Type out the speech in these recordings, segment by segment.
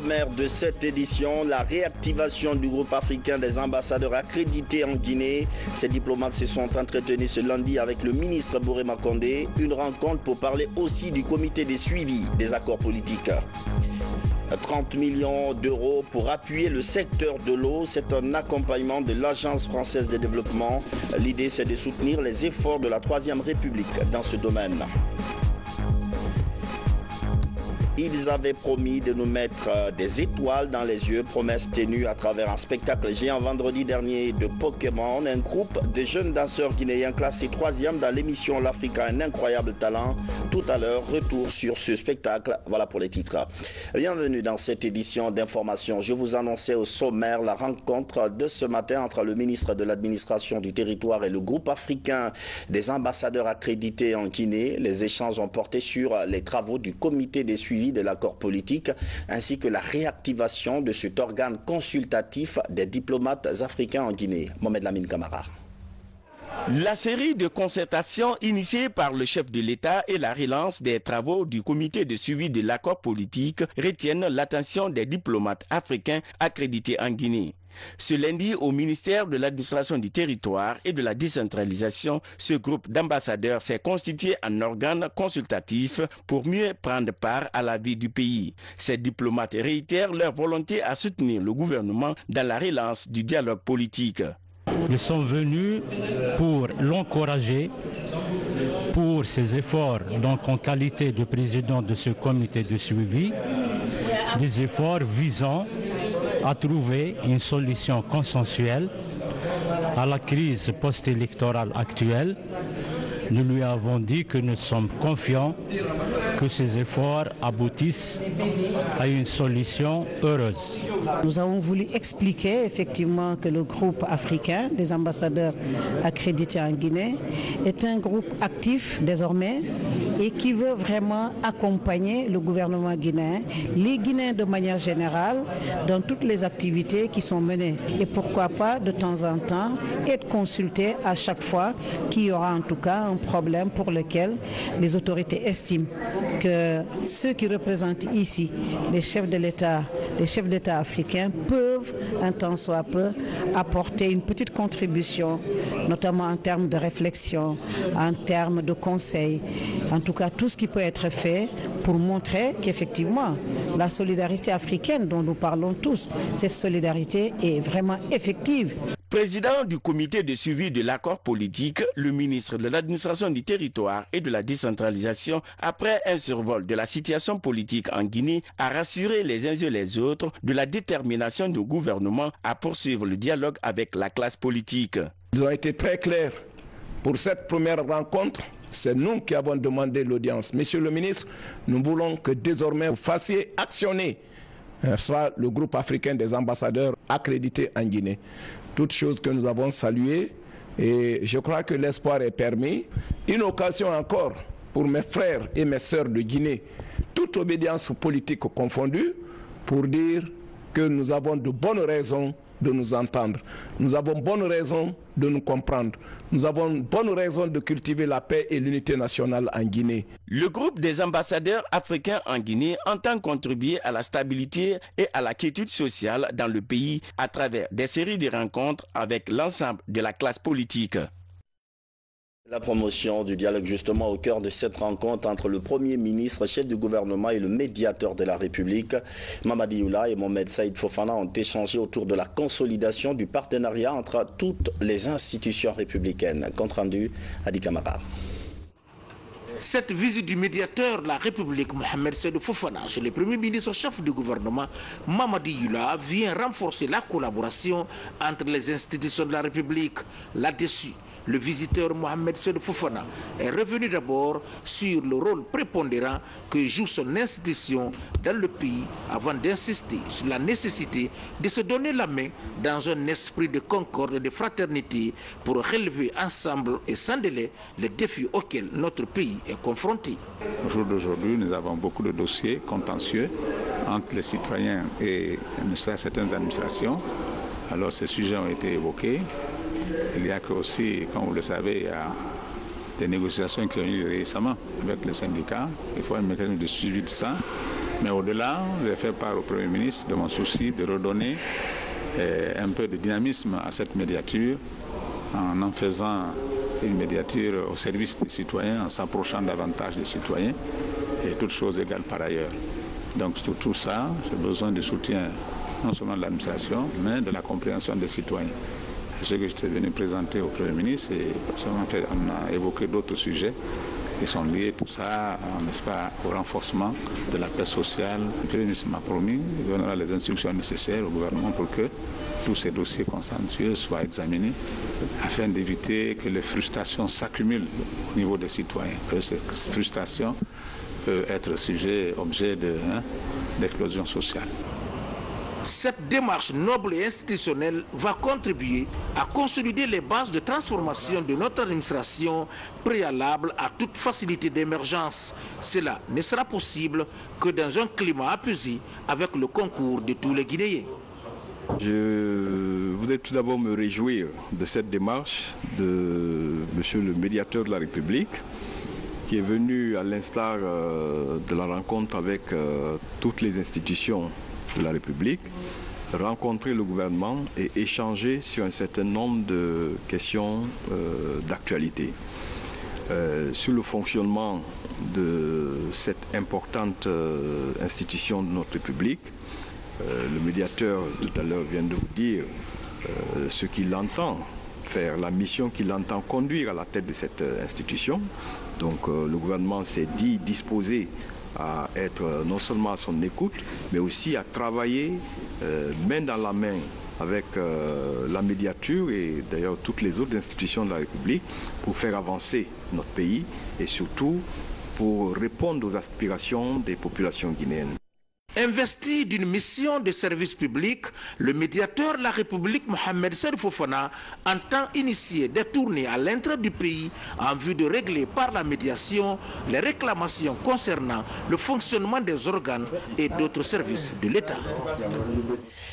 sommaire de cette édition, la réactivation du groupe africain des ambassadeurs accrédités en Guinée. Ces diplomates se sont entretenus ce lundi avec le ministre Boré Makondé. Une rencontre pour parler aussi du comité de suivi des accords politiques. 30 millions d'euros pour appuyer le secteur de l'eau. C'est un accompagnement de l'Agence française de développement. L'idée, c'est de soutenir les efforts de la Troisième République dans ce domaine. Ils avaient promis de nous mettre des étoiles dans les yeux, promesse tenue à travers un spectacle géant vendredi dernier de Pokémon. Un groupe de jeunes danseurs guinéens classés 3e dans l'émission L'Afrique a un incroyable talent. Tout à l'heure, retour sur ce spectacle. Voilà pour les titres. Bienvenue dans cette édition d'information. Je vous annonçais au sommaire la rencontre de ce matin entre le ministre de l'administration du territoire et le groupe africain des ambassadeurs accrédités en Guinée. Les échanges ont porté sur les travaux du comité des suivis de l'accord politique ainsi que la réactivation de cet organe consultatif des diplomates africains en Guinée. Mohamed Lamine Camara. La série de concertations initiée par le chef de l'État et la relance des travaux du comité de suivi de l'accord politique retiennent l'attention des diplomates africains accrédités en Guinée. Ce lundi, au ministère de l'administration du territoire et de la décentralisation, ce groupe d'ambassadeurs s'est constitué en organe consultatif pour mieux prendre part à la vie du pays. Ces diplomates réitèrent leur volonté à soutenir le gouvernement dans la relance du dialogue politique. Ils sont venus pour l'encourager pour ses efforts donc en qualité de président de ce comité de suivi, des efforts visant à trouver une solution consensuelle à la crise post-électorale actuelle. Nous lui avons dit que nous sommes confiants que ces efforts aboutissent à une solution heureuse. Nous avons voulu expliquer effectivement que le groupe africain des ambassadeurs accrédités en Guinée est un groupe actif désormais et qui veut vraiment accompagner le gouvernement guinéen, les Guinéens de manière générale, dans toutes les activités qui sont menées. Et pourquoi pas de temps en temps être consulté à chaque fois qu'il y aura en tout cas un problème pour lequel les autorités estiment que ceux qui représentent ici, les chefs de l'État, les chefs d'État africains peuvent, un temps soit peu, apporter une petite contribution, notamment en termes de réflexion, en termes de conseils, en tout cas tout ce qui peut être fait pour montrer qu'effectivement la solidarité africaine dont nous parlons tous, cette solidarité est vraiment effective. Président du comité de suivi de l'accord politique, le ministre de l'administration du territoire et de la décentralisation, après un survol de la situation politique en Guinée, a rassuré les uns et les autres de la détermination du gouvernement à poursuivre le dialogue avec la classe politique. Ils ont été très clairs pour cette première rencontre. C'est nous qui avons demandé l'audience. Monsieur le ministre, nous voulons que désormais vous fassiez actionner soit le groupe africain des ambassadeurs accrédités en Guinée. Toutes choses que nous avons saluées et je crois que l'espoir est permis. Une occasion encore pour mes frères et mes sœurs de Guinée, toute obédience politique confondue, pour dire que nous avons de bonnes raisons de nous entendre. Nous avons bonne raison de nous comprendre. Nous avons bonne raison de cultiver la paix et l'unité nationale en Guinée. Le groupe des ambassadeurs africains en Guinée entend contribuer à la stabilité et à la quiétude sociale dans le pays à travers des séries de rencontres avec l'ensemble de la classe politique. La promotion du dialogue justement au cœur de cette rencontre entre le Premier ministre, chef du gouvernement et le médiateur de la République. Mamadi Youla et Mohamed Saïd Fofana ont échangé autour de la consolidation du partenariat entre toutes les institutions républicaines. Compte rendu, Adi Kamara. Cette visite du médiateur de la République, Mohamed Saïd Fofana, chez le Premier ministre chef du gouvernement, Mamadi Youla, vient renforcer la collaboration entre les institutions de la République. Là-dessus, le visiteur Mohamed Saïd Fofana est revenu d'abord sur le rôle prépondérant que joue son institution dans le pays avant d'insister sur la nécessité de se donner la main dans un esprit de concorde et de fraternité pour relever ensemble et sans délai les défis auxquels notre pays est confronté. Au jour d'aujourd'hui, nous avons beaucoup de dossiers contentieux entre les citoyens et certaines administrations. Alors ces sujets ont été évoqués. Il y a que aussi, comme vous le savez, il y a des négociations qui ont eu récemment avec les syndicats. Il faut un mécanisme de suivi de ça. Mais au-delà, j'ai fait part au Premier ministre de mon souci de redonner un peu de dynamisme à cette médiature en faisant une médiature au service des citoyens, en s'approchant davantage des citoyens et toutes choses égales par ailleurs. Donc sur tout ça, j'ai besoin de soutien non seulement de l'administration, mais de la compréhension des citoyens. C'est ce que j'étais venu présenter au Premier ministre et on a évoqué d'autres sujets qui sont liés, tout ça, n'est-ce pas, au renforcement de la paix sociale. Le Premier ministre m'a promis, il donnera les instructions nécessaires au gouvernement pour que tous ces dossiers consensueux soient examinés afin d'éviter que les frustrations s'accumulent au niveau des citoyens. Ces frustrations peuvent être objet d'explosion sociale. Cette démarche noble et institutionnelle va contribuer à consolider les bases de transformation de notre administration préalable à toute facilité d'émergence. Cela ne sera possible que dans un climat apaisé avec le concours de tous les Guinéens. Je voudrais tout d'abord me réjouir de cette démarche de Monsieur le médiateur de la République qui est venu à l'instar de la rencontre avec toutes les institutions de la République, rencontrer le gouvernement et échanger sur un certain nombre de questions d'actualité. Sur le fonctionnement de cette importante institution de notre République, le médiateur tout à l'heure vient de vous dire ce qu'il entend faire, la mission qu'il entend conduire à la tête de cette institution. Donc le gouvernement s'est dit disposé à être non seulement à son écoute, mais aussi à travailler main dans la main avec la médiature et d'ailleurs toutes les autres institutions de la République pour faire avancer notre pays et surtout pour répondre aux aspirations des populations guinéennes. Investi d'une mission de service public, le médiateur de la République Mohamed Seydou Fofana entend initier des tournées à l'entrée du pays en vue de régler par la médiation les réclamations concernant le fonctionnement des organes et d'autres services de l'État.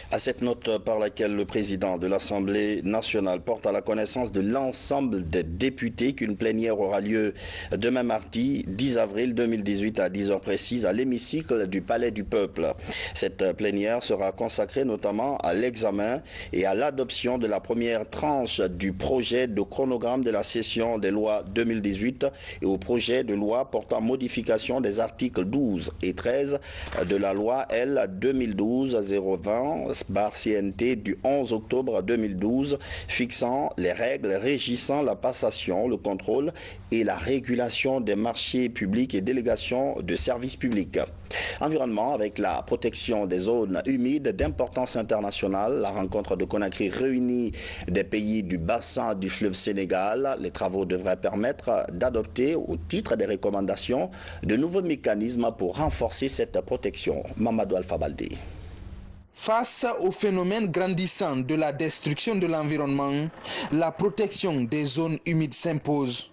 À cette note par laquelle le président de l'Assemblée nationale porte à la connaissance de l'ensemble des députés qu'une plénière aura lieu demain mardi 10 avril 2018 à 10h précises à l'hémicycle du Palais du Peuple. Cette plénière sera consacrée notamment à l'examen et à l'adoption de la première tranche du projet de chronogramme de la session des lois 2018 et au projet de loi portant modification des articles 12 et 13 de la loi L 2012-020/CNT du 11 octobre 2012 fixant les règles régissant la passation, le contrôle et la régulation des marchés publics et délégations de services publics. Environnement avec la protection des zones humides d'importance internationale, la rencontre de Conakry réunit des pays du bassin du fleuve Sénégal. Les travaux devraient permettre d'adopter au titre des recommandations de nouveaux mécanismes pour renforcer cette protection. Mamadou Alpha Baldé. Face au phénomène grandissant de la destruction de l'environnement, la protection des zones humides s'impose.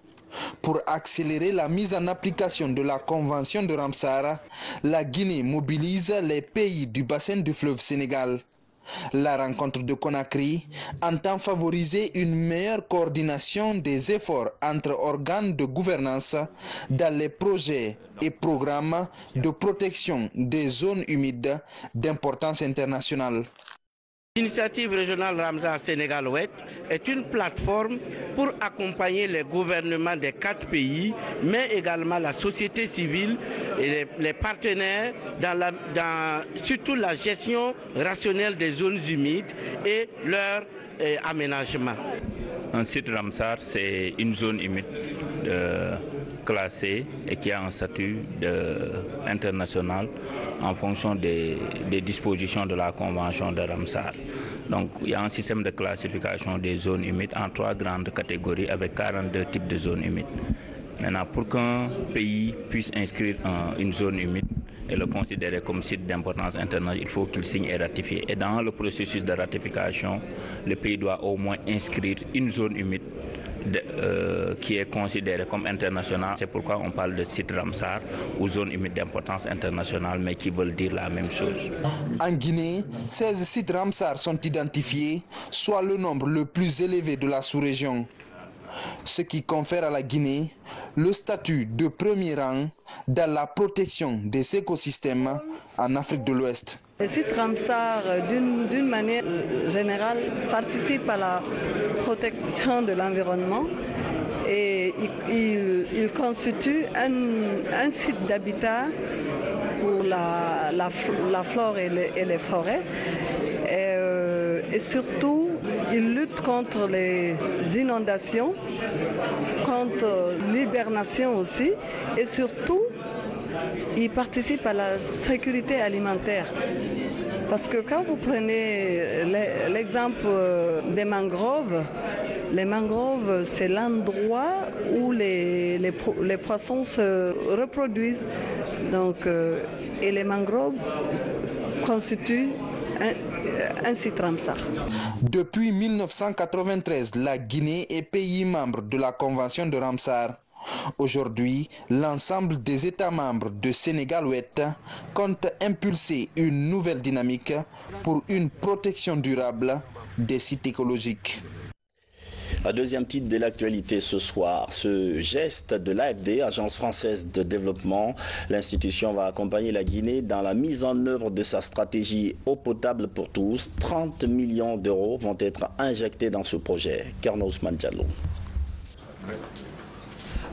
Pour accélérer la mise en application de la Convention de Ramsar, la Guinée mobilise les pays du bassin du fleuve Sénégal. La rencontre de Conakry entend favoriser une meilleure coordination des efforts entre organes de gouvernance dans les projets et programmes de protection des zones humides d'importance internationale. L'initiative régionale Ramsar Sénégal-Ouest est une plateforme pour accompagner les gouvernements des 4 pays, mais également la société civile et les partenaires dans surtout la gestion rationnelle des zones humides et leur aménagement. Un site Ramsar, c'est une zone humide classée et qui a un statut international en fonction des dispositions de la Convention de Ramsar. Donc il y a un système de classification des zones humides en 3 grandes catégories avec 42 types de zones humides. Maintenant, pour qu'un pays puisse inscrire une zone humide et le considérer comme site d'importance internationale, il faut qu'il signe et ratifie. Et dans le processus de ratification, le pays doit au moins inscrire une zone humide qui est considérée comme internationale. C'est pourquoi on parle de site Ramsar ou zone humide d'importance internationale, mais qui veulent dire la même chose. En Guinée, 16 sites Ramsar sont identifiés, soit le nombre le plus élevé de la sous-région. ce qui confère à la Guinée le statut de premier rang dans la protection des écosystèmes en Afrique de l'Ouest. Le site Ramsar, d'une manière générale, participe à la protection de l'environnement et il constitue un site d'habitat pour la flore et les forêts. Et surtout, il lutte contre les inondations, contre l'hibernation aussi, et surtout, il participe à la sécurité alimentaire. Parce que quand vous prenez l'exemple des mangroves, les mangroves, c'est l'endroit où les poissons se reproduisent. Donc, et les mangroves constituent un site Ramsar. Depuis 1993, la Guinée est pays membre de la Convention de Ramsar. Aujourd'hui, l'ensemble des États membres de Sénégal-Ouest compte impulser une nouvelle dynamique pour une protection durable des sites écologiques. Un deuxième titre de l'actualité ce soir, ce geste de l'AFD, Agence française de développement. L'institution va accompagner la Guinée dans la mise en œuvre de sa stratégie eau potable pour tous. 30 millions d'euros vont être injectés dans ce projet. Kerno Ousmane Diallo.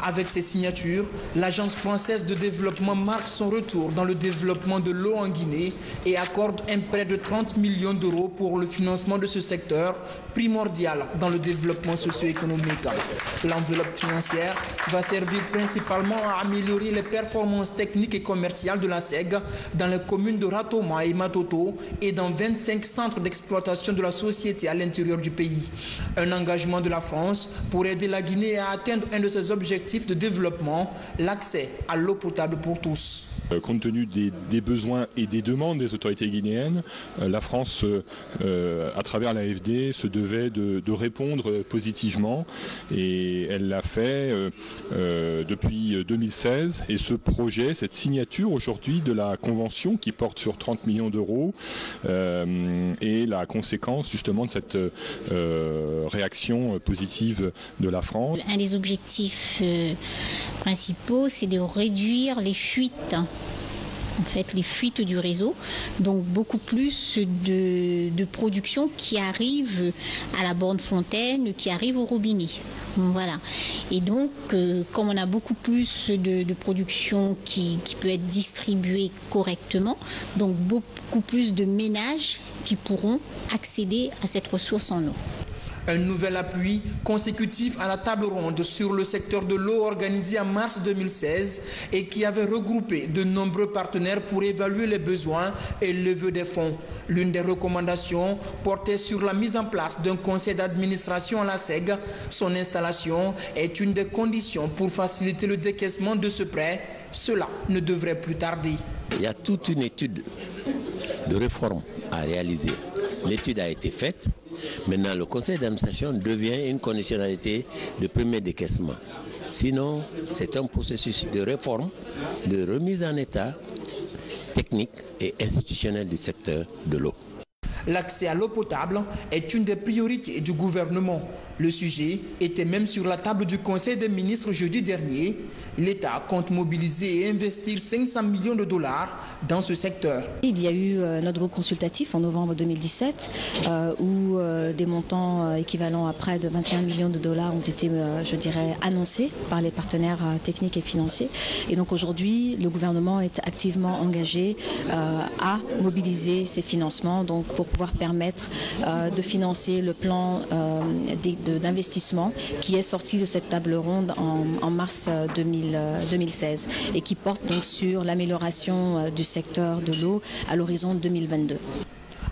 Avec ces signatures, l'Agence française de développement marque son retour dans le développement de l'eau en Guinée et accorde un prêt de 30 millions d'euros pour le financement de ce secteur primordial dans le développement socio-économique. L'enveloppe financière va servir principalement à améliorer les performances techniques et commerciales de la SEG dans les communes de Ratoma et Matoto et dans 25 centres d'exploitation de la société à l'intérieur du pays. Un engagement de la France pour aider la Guinée à atteindre un de ses objectifs de développement, l'accès à l'eau potable pour tous. Compte tenu des besoins et des demandes des autorités guinéennes, la France, à travers l'AFD, se devait de répondre positivement et elle l'a fait depuis 2016. Et ce projet, cette signature aujourd'hui de la convention qui porte sur 30 millions d'euros est la conséquence justement de cette réaction positive de la France. Un des objectifs principaux, c'est de réduire les fuites. En fait, les fuites du réseau, donc beaucoup plus de production qui arrive à la borne fontaine, qui arrive au robinet. Voilà. Et donc, comme on a beaucoup plus de production qui peut être distribuée correctement, donc beaucoup plus de ménages qui pourront accéder à cette ressource en eau. Un nouvel appui consécutif à la table ronde sur le secteur de l'eau organisée en mars 2016 et qui avait regroupé de nombreux partenaires pour évaluer les besoins et lever des fonds. L'une des recommandations portait sur la mise en place d'un conseil d'administration à la SEG. Son installation est une des conditions pour faciliter le décaissement de ce prêt. Cela ne devrait plus tarder. Il y a toute une étude de réforme à réaliser. L'étude a été faite. Maintenant, le conseil d'administration devient une conditionnalité de premier décaissement. Sinon, c'est un processus de réforme, de remise en état technique et institutionnel du secteur de l'eau. L'accès à l'eau potable est une des priorités du gouvernement. Le sujet était même sur la table du Conseil des ministres jeudi dernier. L'État compte mobiliser et investir 500 millions de dollars dans ce secteur. Il y a eu notre groupe consultatif en novembre 2017 où des montants équivalents à près de 21 millions de dollars ont été, je dirais, annoncés par les partenaires techniques et financiers. Et donc aujourd'hui, le gouvernement est activement engagé à mobiliser ces financements donc pour pouvoir permettre de financer le plan d'investissement qui est sorti de cette table ronde en mars 2016 et qui porte donc sur l'amélioration du secteur de l'eau à l'horizon 2022.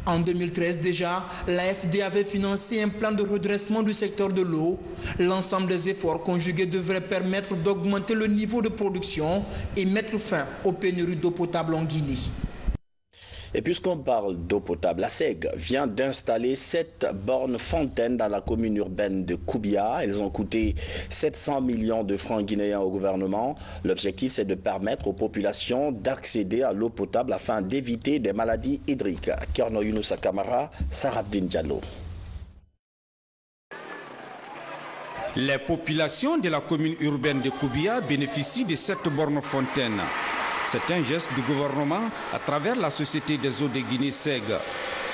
En 2013 déjà, l'AFD avait financé un plan de redressement du secteur de l'eau. L'ensemble des efforts conjugués devrait permettre d'augmenter le niveau de production et mettre fin aux pénuries d'eau potable en Guinée. Et puisqu'on parle d'eau potable, la SEG vient d'installer 7 bornes fontaines dans la commune urbaine de Koubia. Elles ont coûté 700 millions de francs guinéens au gouvernement. L'objectif, c'est de permettre aux populations d'accéder à l'eau potable afin d'éviter des maladies hydriques. Kerno Younousa Kamara, Sarabdine Diallo. Les populations de la commune urbaine de Koubia bénéficient de cette borne fontaine. C'est un geste du gouvernement à travers la Société des eaux de Guinée SEG.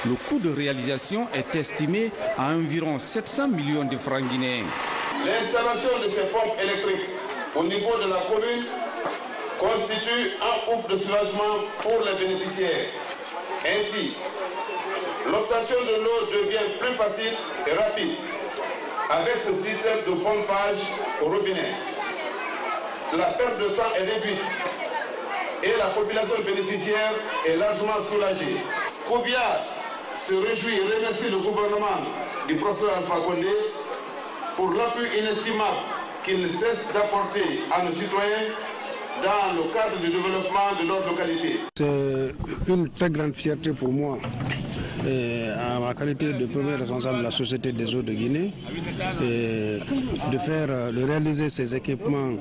Le coût de réalisation est estimé à environ 700 millions de francs guinéens. L'installation de ces pompes électriques au niveau de la commune constitue un ouf de soulagement pour les bénéficiaires. Ainsi, l'obtention de l'eau devient plus facile et rapide avec ce système de pompage au robinet. La perte de temps est réduite et la population bénéficiaire est largement soulagée. Koubia se réjouit et remercie le gouvernement du professeur Alpha Condé pour l'appui inestimable qu'il ne cesse d'apporter à nos citoyens dans le cadre du développement de leur localité. C'est une très grande fierté pour moi, en ma qualité de premier responsable de la Société des eaux de Guinée, de réaliser ces équipements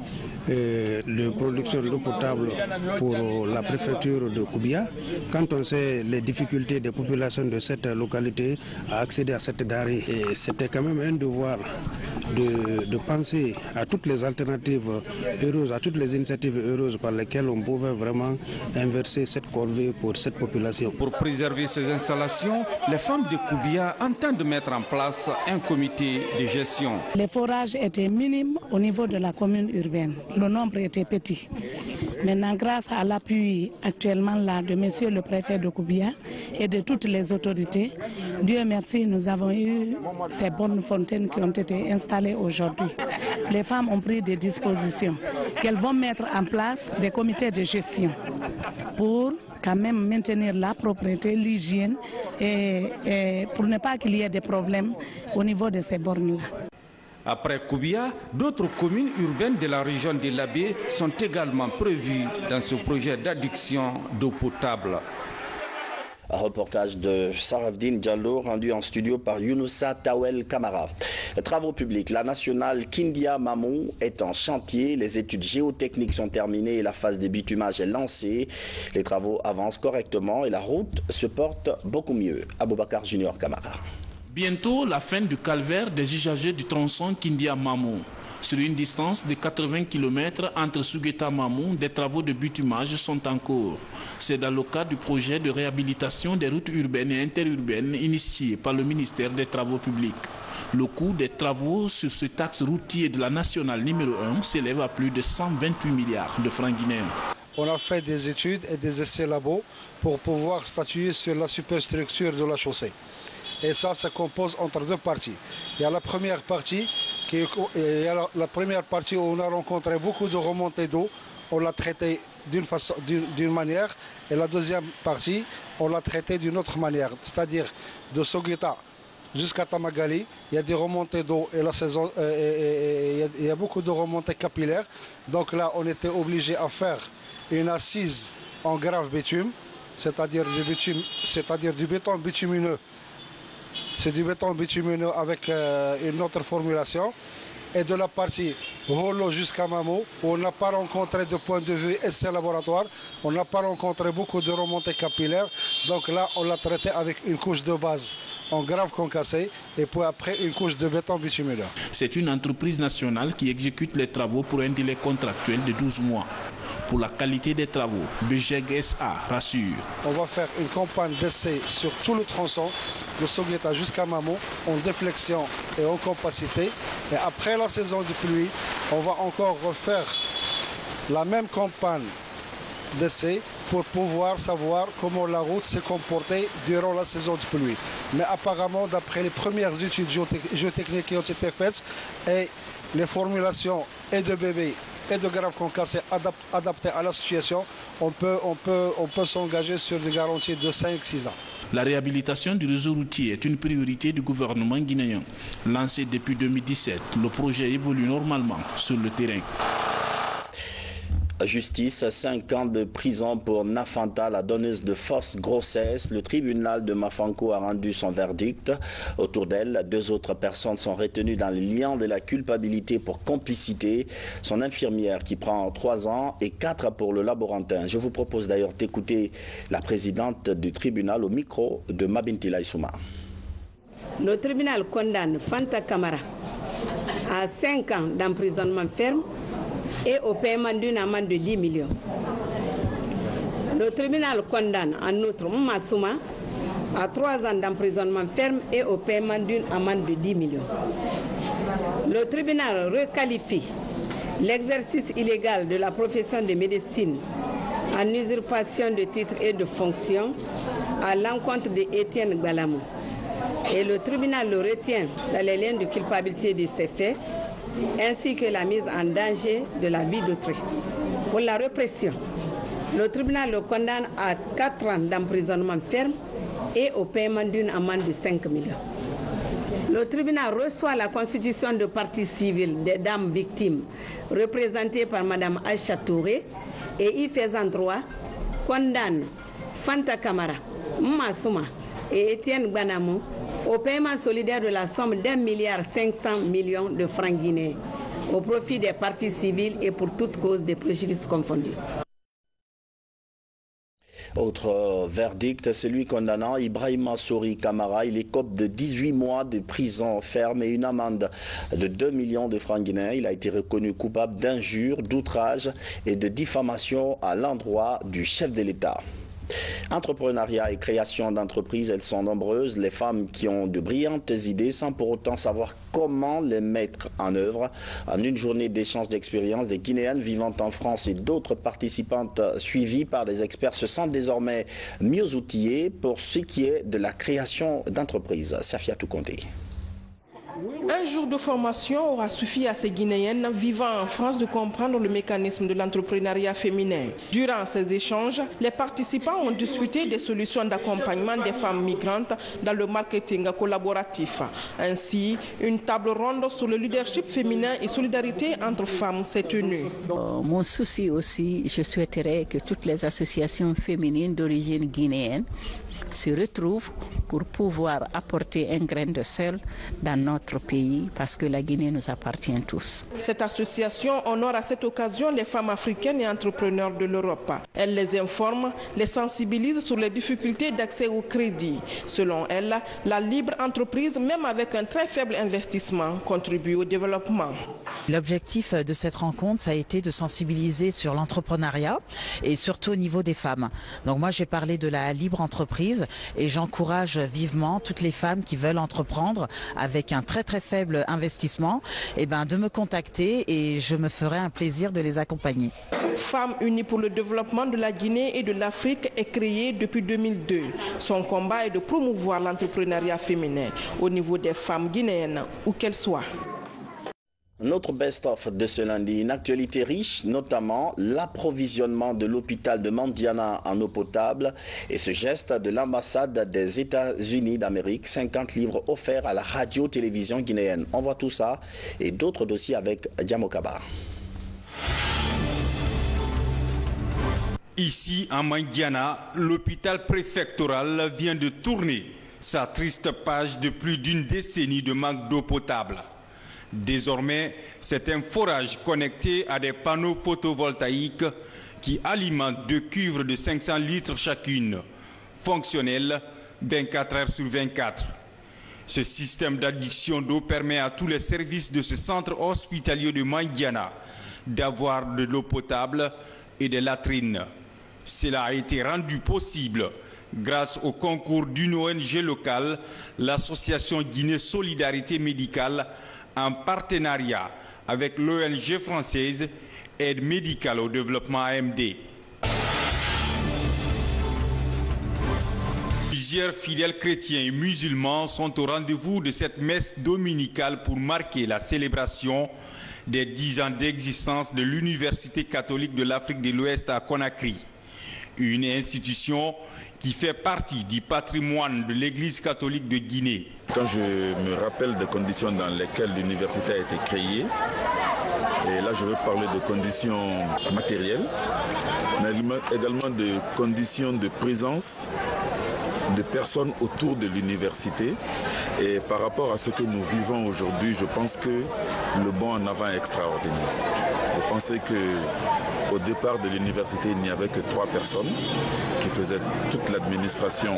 de production d'eau potable pour la préfecture de Koubia. Quand on sait les difficultés des populations de cette localité à accéder à cette denrée, c'était quand même un devoir de penser à toutes les alternatives heureuses, à toutes les initiatives heureuses par lesquelles on pouvait vraiment inverser cette corvée pour cette population. Pour préserver ces installations, les femmes de Koubia entendent mettre en place un comité de gestion. Les forages étaient minimes au niveau de la commune urbaine. Le nombre était petit. Maintenant, grâce à l'appui actuellement là de monsieur le préfet de Koubia et de toutes les autorités, Dieu merci, nous avons eu ces bonnes fontaines qui ont été installées aujourd'hui. Les femmes ont pris des dispositions qu'elles vont mettre en place des comités de gestion pour quand même maintenir la propriété, l'hygiène et pour ne pas qu'il y ait des problèmes au niveau de ces bornes-là. Après Koubia, d'autres communes urbaines de la région de l'Abbé sont également prévues dans ce projet d'adduction d'eau potable. Un reportage de Sarafdine Diallo rendu en studio par Younoussa Tawel Kamara. Travaux publics, la nationale Kindia Mamou est en chantier. Les études géotechniques sont terminées et la phase de bitumage est lancée. Les travaux avancent correctement et la route se porte beaucoup mieux. Aboubakar Junior Kamara. Bientôt la fin du calvaire des usagers du tronçon Kindia-Mamou. Sur une distance de 80 km entre Sougeta Mamou, des travaux de bitumage sont en cours. C'est dans le cadre du projet de réhabilitation des routes urbaines et interurbaines initié par le ministère des Travaux publics. Le coût des travaux sur cet axe routier de la nationale numéro 1 s'élève à plus de 128 milliards de francs guinéens. On a fait des études et des essais labos pour pouvoir statuer sur la superstructure de la chaussée. Et ça se compose entre deux parties. Il y a la première partie, où on a rencontré beaucoup de remontées d'eau. On l'a traité d'une manière. Et la deuxième partie, on l'a traité d'une autre manière. C'est-à-dire de Sogueta jusqu'à Tamagali, il y a des remontées d'eau et la saison, il y a beaucoup de remontées capillaires. Donc là, on était obligé à faire une assise en grave bitume, c'est-à-dire du béton bitumineux. C'est du béton bitumineux avec une autre formulation. Et de la partie Holo jusqu'à Mamou, où on n'a pas rencontré de point de vue essai laboratoire, on n'a pas rencontré beaucoup de remontées capillaires. Donc là, on l'a traité avec une couche de base en grave concassé et puis après une couche de béton bitumineux. C'est une entreprise nationale qui exécute les travaux pour un délai contractuel de 12 mois. Pour la qualité des travaux, BGEG SA rassure. On va faire une campagne d'essai sur tout le tronçon de Sogueta jusqu'à Mamou en déflexion et en compacité. Et après la saison de pluie, on va encore refaire la même campagne d'essai pour pouvoir savoir comment la route s'est comportée durant la saison de pluie. Mais apparemment, d'après les premières études géotechniques qui ont été faites et les formulations et de bébés et de grave concassés adaptés à la situation, on peut s'engager sur des garanties de 5-6 ans. La réhabilitation du réseau routier est une priorité du gouvernement guinéen. Lancé depuis 2017, le projet évolue normalement sur le terrain. Justice, 5 ans de prison pour Nafanta, la donneuse de fausse grossesse. Le tribunal de Mafanko a rendu son verdict. Autour d'elle, 2 autres personnes sont retenues dans les liens de la culpabilité pour complicité. Son infirmière qui prend 3 ans et 4 pour le laborantin. Je vous propose d'ailleurs d'écouter la présidente du tribunal au micro de Mabintila Issouma. Le tribunal condamne Fanta Kamara à 5 ans d'emprisonnement ferme et au paiement d'une amende de 10 millions. Le tribunal condamne en outre Mmassouma à 3 ans d'emprisonnement ferme et au paiement d'une amende de 10 millions. Le tribunal requalifie l'exercice illégal de la profession de médecine en usurpation de titres et de fonctions à l'encontre d'Étienne Gbalamou. Et le tribunal le retient dans les liens de culpabilité de ces faits, ainsi que la mise en danger de la vie d'autrui. Pour la répression, le tribunal le condamne à 4 ans d'emprisonnement ferme et au paiement d'une amende de 5 millions. Le tribunal reçoit la constitution de partie civile des dames victimes représentées par Mme Aïcha Touré et y faisant droit, condamne Fanta Kamara, Mmassouma et Étienne Gbalamou au paiement solidaire de la somme d'1,5 milliard de francs guinéens au profit des parties civiles et pour toute cause des préjudices confondus. Autre verdict, celui condamnant Ibrahima Sori Kamara. Il écope de 18 mois de prison ferme et une amende de 2 millions de francs guinéens. Il a été reconnu coupable d'injures, d'outrage et de diffamation à l'endroit du chef de l'État. Entrepreneuriat et création d'entreprises, elles sont nombreuses. Les femmes qui ont de brillantes idées sans pour autant savoir comment les mettre en œuvre. En une journée d'échange d'expériences, des Guinéennes vivant en France et d'autres participantes suivies par des experts se sentent désormais mieux outillées pour ce qui est de la création d'entreprises. Safia Toukonde. Un jour de formation aura suffi à ces Guinéennes vivant en France de comprendre le mécanisme de l'entrepreneuriat féminin. Durant ces échanges, les participants ont discuté des solutions d'accompagnement des femmes migrantes dans le marketing collaboratif. Ainsi, une table ronde sur le leadership féminin et solidarité entre femmes s'est tenue. Mon souci aussi, je souhaiterais que toutes les associations féminines d'origine guinéenne se retrouvent pour pouvoir apporter un grain de sel dans notre pays parce que la Guinée nous appartient tous. Cette association honore à cette occasion les femmes africaines et entrepreneurs de l'Europe. Elle les informe, les sensibilise sur les difficultés d'accès au crédit. Selon elle, la libre entreprise, même avec un très faible investissement, contribue au développement. L'objectif de cette rencontre, ça a été de sensibiliser sur l'entrepreneuriat et surtout au niveau des femmes. Donc moi, j'ai parlé de la libre entreprise et j'encourage vivement toutes les femmes qui veulent entreprendre avec un très faible investissement, de me contacter et je me ferai un plaisir de les accompagner. Femmes unies pour le développement de la Guinée et de l'Afrique est créée depuis 2002. Son combat est de promouvoir l'entrepreneuriat féminin au niveau des femmes guinéennes, où qu'elles soient. Notre best-of de ce lundi, une actualité riche, notamment l'approvisionnement de l'hôpital de Mandiana en eau potable et ce geste de l'ambassade des États-Unis d'Amérique, 50 livres offerts à la radio-télévision guinéenne. On voit tout ça et d'autres dossiers avec Diamokaba. Ici, à Mandiana, l'hôpital préfectoral vient de tourner sa triste page de plus d'une décennie de manque d'eau potable. Désormais, c'est un forage connecté à des panneaux photovoltaïques qui alimentent 2 cuves de 500 litres chacune, fonctionnelles 24 heures sur 24. Ce système d'adduction d'eau permet à tous les services de ce centre hospitalier de Mandiana d'avoir de l'eau potable et des latrines. Cela a été rendu possible grâce au concours d'une ONG locale, l'association Guinée Solidarité Médicale, en partenariat avec l'ONG française Aide médicale au développement AMD. Plusieurs fidèles chrétiens et musulmans sont au rendez-vous de cette messe dominicale pour marquer la célébration des 10 ans d'existence de l'Université catholique de l'Afrique de l'Ouest à Conakry. Une institution qui fait partie du patrimoine de l'Église catholique de Guinée. Quand je me rappelle des conditions dans lesquelles l'université a été créée, et là je veux parler de conditions matérielles, mais également de conditions de présence de personnes autour de l'université. Et par rapport à ce que nous vivons aujourd'hui, je pense que le bond en avant est extraordinaire. Je pensais qu'au départ de l'université, il n'y avait que 3 personnes qui faisaient toute l'administration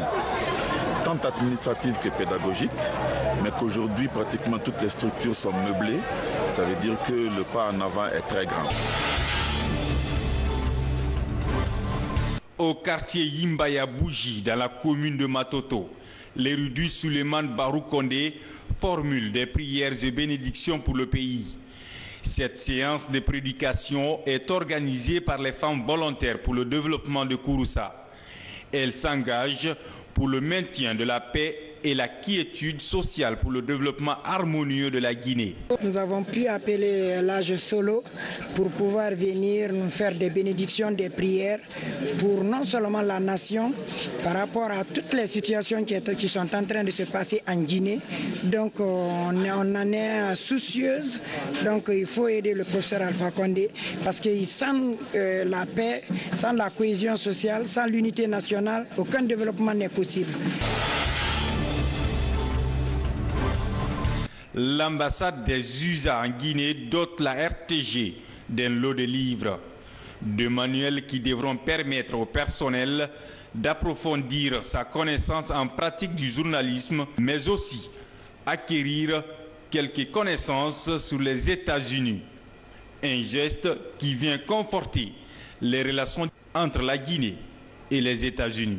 tant administrative que pédagogique, mais qu'aujourd'hui pratiquement toutes les structures sont meublées. Ça veut dire que le pas en avant est très grand. Au quartier Yimbaya Bougie, dans la commune de Matoto, l'érudit Suleiman Barou Kondé formule des prières et bénédictions pour le pays. Cette séance de prédication est organisée par les femmes volontaires pour le développement de Kouroussa. Elles s'engagent pour le maintien de la paix et la quiétude sociale pour le développement harmonieux de la Guinée. Nous avons pu appeler l'âge solo pour pouvoir venir nous faire des bénédictions, des prières pour non seulement la nation, par rapport à toutes les situations qui sont en train de se passer en Guinée. Donc on en est soucieuse. Donc il faut aider le professeur Alpha Condé parce que sans la paix, sans la cohésion sociale, sans l'unité nationale, aucun développement n'est possible. L'ambassade des USA en Guinée dote la RTG d'un lot de livres, de manuels qui devront permettre au personnel d'approfondir sa connaissance en pratique du journalisme, mais aussi acquérir quelques connaissances sur les États-Unis. Un geste qui vient conforter les relations entre la Guinée et les États-Unis.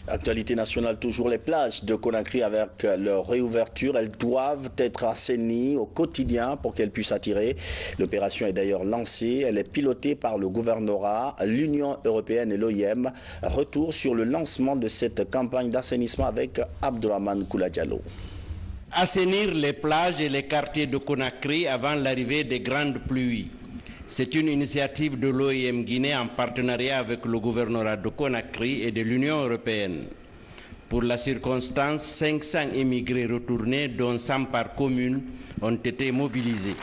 Actualité nationale, toujours les plages de Conakry avec leur réouverture. Elles doivent être assainies au quotidien pour qu'elles puissent attirer. L'opération est d'ailleurs lancée. Elle est pilotée par le gouvernorat, l'Union européenne et l'OIM. Retour sur le lancement de cette campagne d'assainissement avec Abdourahmane Koula-Diallo. Assainir les plages et les quartiers de Conakry avant l'arrivée des grandes pluies. C'est une initiative de l'OIM Guinée en partenariat avec le gouvernorat de Conakry et de l'Union européenne. Pour la circonstance, 500 immigrés retournés, dont 100 par commune, ont été mobilisés.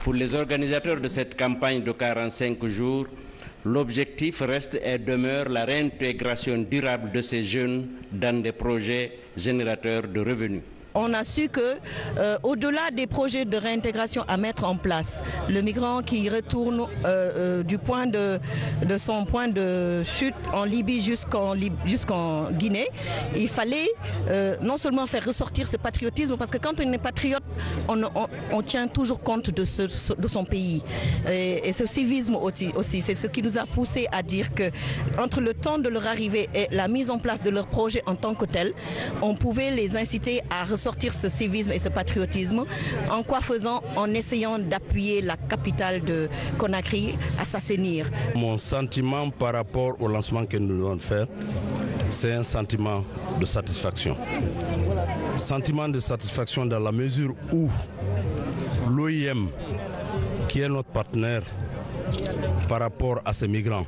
Pour les organisateurs de cette campagne de 45 jours, l'objectif reste et demeure la réintégration durable de ces jeunes dans des projets générateurs de revenus. On a su que, au-delà des projets de réintégration à mettre en place, le migrant qui retourne de son point de chute en Libye jusqu'en Guinée, il fallait non seulement faire ressortir ce patriotisme, parce que quand on est patriote, on tient toujours compte de son pays. Et ce civisme aussi, c'est ce qui nous a poussé à dire que entre le temps de leur arrivée et la mise en place de leur projet en tant que tel, on pouvait les inciter à sortir ce civisme et ce patriotisme. En quoi faisant? En essayant d'appuyer la capitale de Conakry à s'assainir. Mon sentiment par rapport au lancement que nous devons faire, c'est un sentiment de satisfaction. Sentiment de satisfaction dans la mesure où l'OIM, qui est notre partenaire par rapport à ces migrants,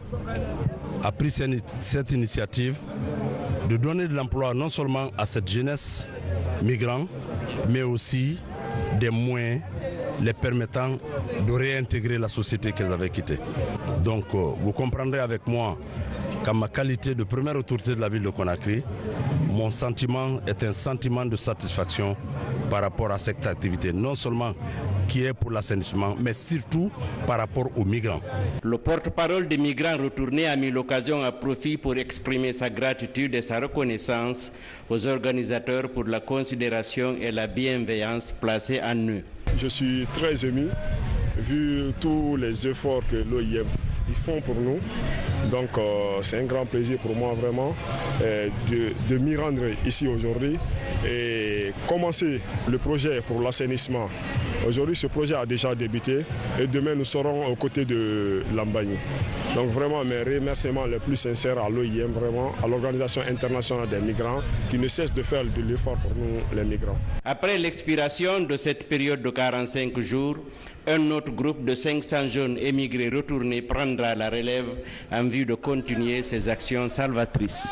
a pris cette initiative de donner de l'emploi non seulement à cette jeunesse migrants, mais aussi des moyens les permettant de réintégrer la société qu'elles avaient quittée. Donc vous comprendrez avec moi qu'en ma qualité de première autorité de la ville de Conakry, mon sentiment est un sentiment de satisfaction par rapport à cette activité, non seulement qui est pour l'assainissement, mais surtout par rapport aux migrants. Le porte-parole des migrants retournés a mis l'occasion à profit pour exprimer sa gratitude et sa reconnaissance aux organisateurs pour la considération et la bienveillance placée en eux. Je suis très ému, vu tous les efforts que l'OIM font pour nous. Donc c'est un grand plaisir pour moi vraiment de m'y rendre ici aujourd'hui et commencer le projet pour l'assainissement. Aujourd'hui, ce projet a déjà débuté et demain, nous serons aux côtés de Lambagny. Donc vraiment, mes remerciements les plus sincères à l'OIM, vraiment, à l'Organisation internationale des migrants, qui ne cesse de faire de l'effort pour nous, les migrants. Après l'expiration de cette période de 45 jours, un autre groupe de 500 jeunes émigrés retournés prendra la relève en vue de continuer ses actions salvatrices.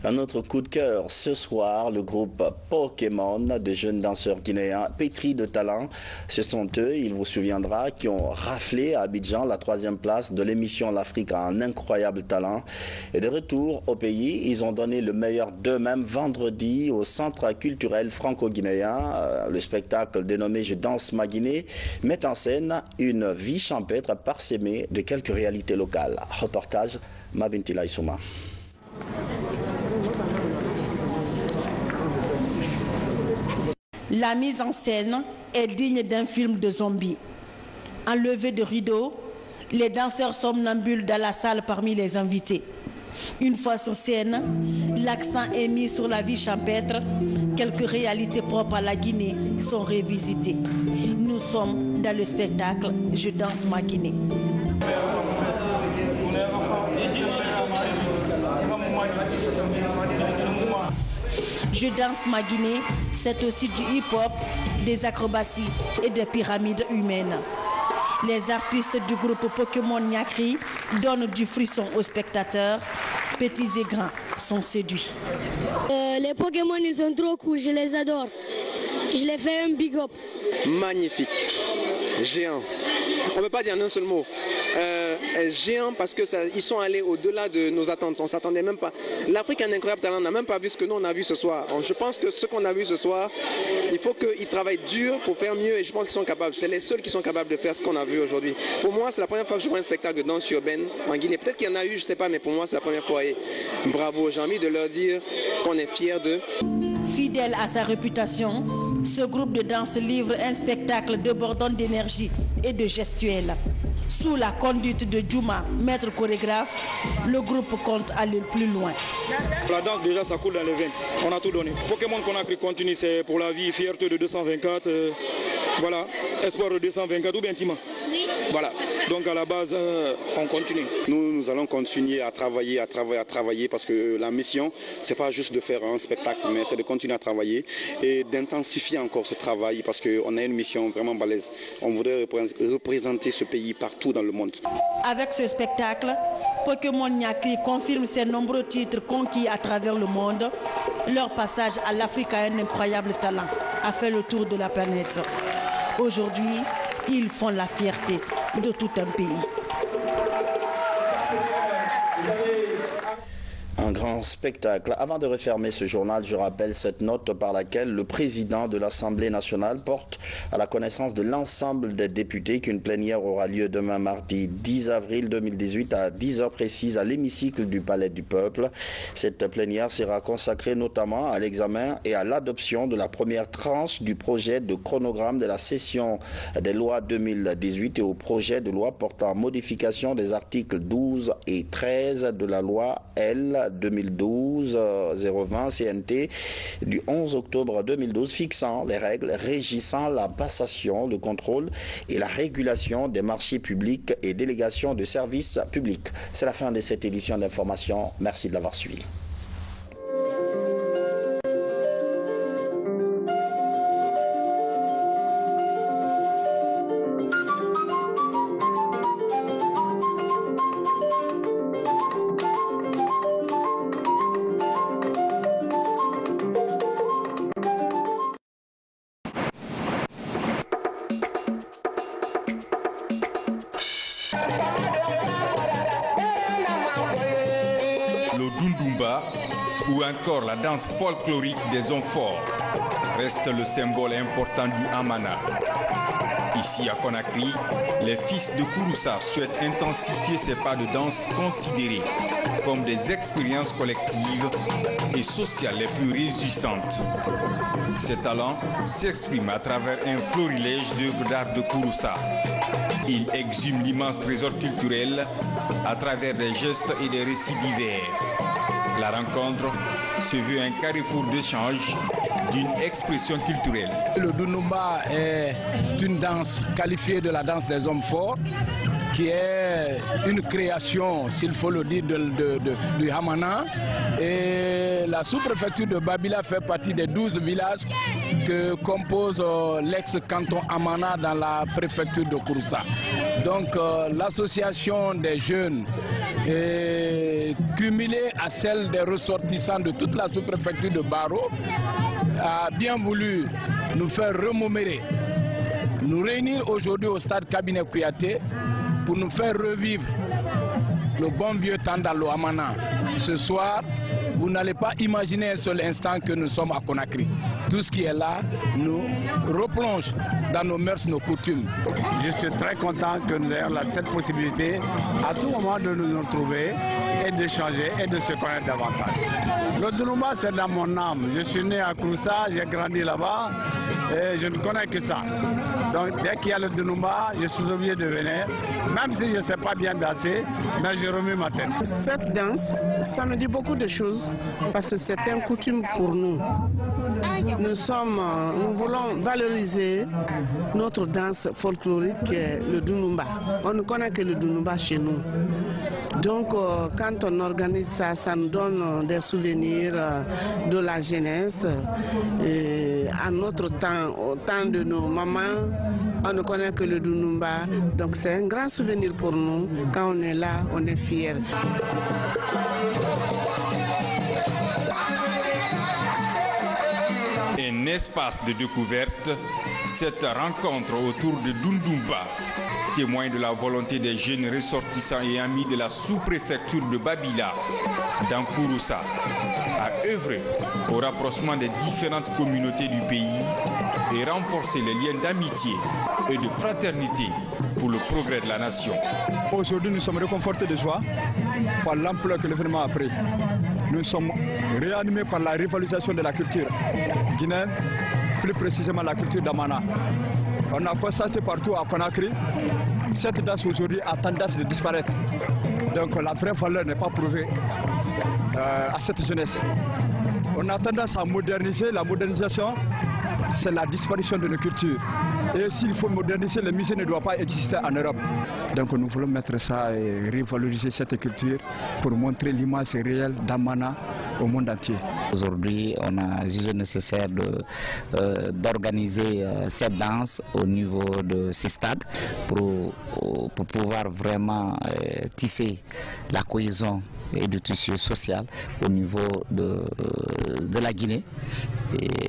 Un autre coup de cœur ce soir, le groupe Pokémon de jeunes danseurs guinéens pétris de talent. Ce sont eux, il vous souviendra, qui ont raflé à Abidjan la 3e place de l'émission L'Afrique a un incroyable talent. Et de retour au pays, ils ont donné le meilleur d'eux-mêmes vendredi au Centre culturel franco-guinéen. Le spectacle dénommé Je danse ma Guinée met en scène une vie champêtre parsemée de quelques réalités locales. Reportage Mabintila Issouma. La mise en scène est digne d'un film de zombies. Enlevés de rideau, les danseurs somnambules dans la salle parmi les invités. Une fois sur scène, l'accent est mis sur la vie champêtre. Quelques réalités propres à la Guinée sont revisitées. Nous sommes dans le spectacle Je danse ma Guinée. Je danse ma Guinée, c'est aussi du hip-hop, des acrobaties et des pyramides humaines. Les artistes du groupe Pokémon Nyakri donnent du frisson aux spectateurs. Petits et grands sont séduits. Les Pokémon, ils sont trop cool, je les adore. Je les fais un big up. Magnifique, géant. On ne peut pas dire un seul mot. Géant parce qu'ils sont allés au-delà de nos attentes. On ne s'attendait même pas. L'Afrique a un incroyable talent. On n'a même pas vu ce que nous on a vu ce soir. Je pense que ce qu'on a vu ce soir, il faut qu'ils travaillent dur pour faire mieux et je pense qu'ils sont capables. C'est les seuls qui sont capables de faire ce qu'on a vu aujourd'hui. Pour moi, c'est la première fois que je vois un spectacle de danse urbaine en Guinée. Peut-être qu'il y en a eu, je ne sais pas, mais pour moi, c'est la première fois. Et bravo, j'ai envie de leur dire qu'on est fiers d'eux. Fidèle à sa réputation, ce groupe de danse livre un spectacle débordant d'énergie et de gestuelle. Sous la conduite de Djouma, maître chorégraphe, le groupe compte aller plus loin. La danse déjà ça coule dans les veines, on a tout donné. Pokémon qu'on a pris continue, c'est pour la vie, fierté de 224, voilà, espoir de 224 ou bien Tima. Oui. Voilà, donc à la base on continue. Nous allons continuer à travailler parce que la mission c'est pas juste de faire un spectacle mais c'est de continuer à travailler et d'intensifier encore ce travail parce qu'on a une mission vraiment balèze. On voudrait représenter ce pays partout dans le monde. Avec ce spectacle, Pokémon Nyakri confirme ses nombreux titres conquis à travers le monde. Leur passage à l'Afrique a un incroyable talent, a fait le tour de la planète. Aujourd'hui, ils font la fierté de tout un pays. Un grand spectacle. Avant de refermer ce journal, je rappelle cette note par laquelle le président de l'Assemblée nationale porte à la connaissance de l'ensemble des députés qu'une plénière aura lieu demain mardi 10 avril 2018 à 10h précises à l'hémicycle du Palais du Peuple. Cette plénière sera consacrée notamment à l'examen et à l'adoption de la première tranche du projet de chronogramme de la session des lois 2018 et au projet de loi portant modification des articles 12 et 13 de la loi L 2012-020 CNT du 11 octobre 2012 fixant les règles régissant la passation, le contrôle et la régulation des marchés publics et délégations de services publics. C'est la fin de cette édition d'information. Merci de l'avoir suivi. Ou encore la danse folklorique des hommes forts reste le symbole important du Amana. Ici à Conakry, les fils de Kouroussa souhaitent intensifier ces pas de danse considérés comme des expériences collectives et sociales les plus réjouissantes. Ces talents s'expriment à travers un florilège d'œuvres d'art de Kouroussa. Ils exhument l'immense trésor culturel à travers des gestes et des récits divers. La rencontre se veut un carrefour d'échange d'une expression culturelle. Le Dunumba est une danse qualifiée de la danse des hommes forts, qui est une création, s'il faut le dire, du Hamana. Et la sous-préfecture de Babila fait partie des 12 villages que compose l'ex-canton Hamana dans la préfecture de Kouroussa. Donc l'association des jeunes est cumulée à celle des ressortissants de toute la sous-préfecture de Baro a bien voulu nous faire remémorer, nous réunir aujourd'hui au stade Cabinet Kouyaté pour nous faire revivre le bon vieux temps d'Alo Amana. Ce soir, vous n'allez pas imaginer un seul instant que nous sommes à Conakry. Tout ce qui est là nous replonge dans nos mœurs, nos coutumes. Je suis très content que nous ayons cette possibilité à tout moment de nous retrouver et d'échanger et de se connaître davantage. Le Dunumba, c'est dans mon âme. Je suis né à Kouroussa, j'ai grandi là-bas et je ne connais que ça. Donc dès qu'il y a le Dunumba, je suis obligé de venir, même si je ne sais pas bien danser, mais je remue ma tête. Cette danse, ça me dit beaucoup de choses parce que c'est une coutume pour nous. Nous voulons valoriser notre danse folklorique, le Dunumba. On ne connaît que le Dunumba chez nous. Donc quand on organise ça, ça nous donne des souvenirs de la jeunesse. Et à notre temps, au temps de nos mamans, on ne connaît que le Dunumba. Donc c'est un grand souvenir pour nous. Quand on est là, on est fiers. Un espace de découverte, cette rencontre autour de Dundumba témoigne de la volonté des jeunes ressortissants et amis de la sous-préfecture de Babila, dans Kouroussa, à œuvrer au rapprochement des différentes communautés du pays et renforcer les liens d'amitié et de fraternité pour le progrès de la nation. Aujourd'hui, nous sommes réconfortés de joie par l'ampleur que l'événement a pris. Nous sommes réanimés par la rivalisation de la culture guinéenne, plus précisément la culture d'Amana. On a constaté partout à Conakry, cette danse aujourd'hui a tendance de disparaître. Donc la vraie valeur n'est pas prouvée à cette jeunesse. On a tendance à moderniser. La modernisation, c'est la disparition de nos cultures. Et s'il faut moderniser, le musée ne doit pas exister en Europe. Donc nous voulons mettre ça et revaloriser cette culture pour montrer l'image réelle d'Amana au monde entier. Aujourd'hui, on a jugé nécessaire d'organiser cette danse au niveau de ces stades pour pouvoir vraiment tisser la cohésion et du tissu social au niveau de la Guinée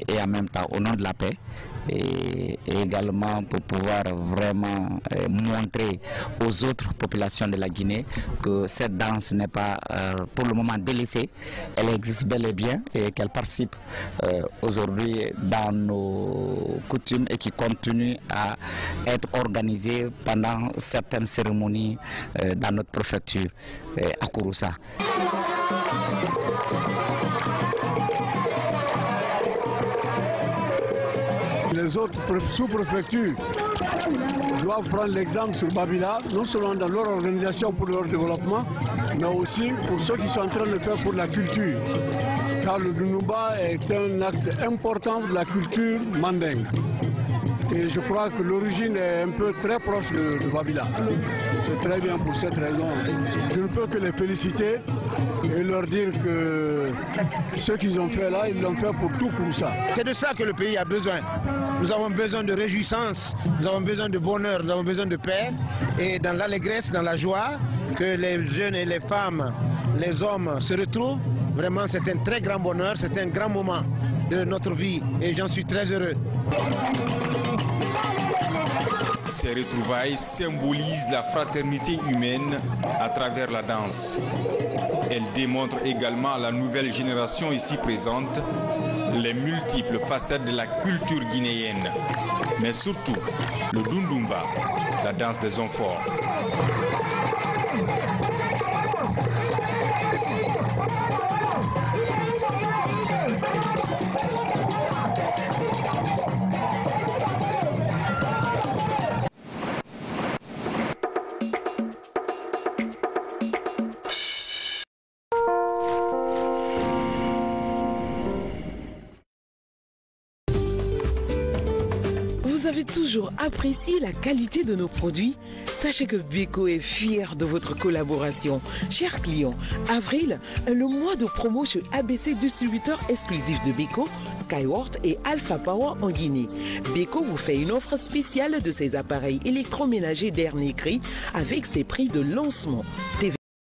et en même temps au nom de la paix. Et également pour pouvoir vraiment montrer aux autres populations de la Guinée que cette danse n'est pas pour le moment délaissée, elle existe bel et bien et qu'elle participe aujourd'hui dans nos coutumes et qui continue à être organisée pendant certaines cérémonies dans notre préfecture à Kouroussa. Les autres sous-préfectures doivent prendre l'exemple sur Babila, non seulement dans leur organisation pour leur développement, mais aussi pour ceux qui sont en train de faire pour la culture. Car le Dunumba est un acte important de la culture mandingue. Et je crois que l'origine est un peu très proche de Babila. C'est très bien pour cette raison. Je ne peux que les féliciter et leur dire que ce qu'ils ont fait là, ils l'ont fait pour tout Kouroussa. C'est de ça que le pays a besoin. Nous avons besoin de réjouissance, nous avons besoin de bonheur, nous avons besoin de paix et dans l'allégresse, dans la joie, que les jeunes et les femmes, les hommes se retrouvent. Vraiment, c'est un très grand bonheur, c'est un grand moment de notre vie et j'en suis très heureux. Ces retrouvailles symbolisent la fraternité humaine à travers la danse. Elles démontrent également à la nouvelle génération ici présente les multiples facettes de la culture guinéenne, mais surtout le Dundumba, la danse des hommes forts. Vous avez toujours apprécié la qualité de nos produits? Sachez que Beko est fier de votre collaboration. Chers clients, avril est le mois de promo chez ABC, distributeur exclusif de Beko, Skyward et Alpha Power en Guinée. Beko vous fait une offre spéciale de ses appareils électroménagers dernier cri avec ses prix de lancement.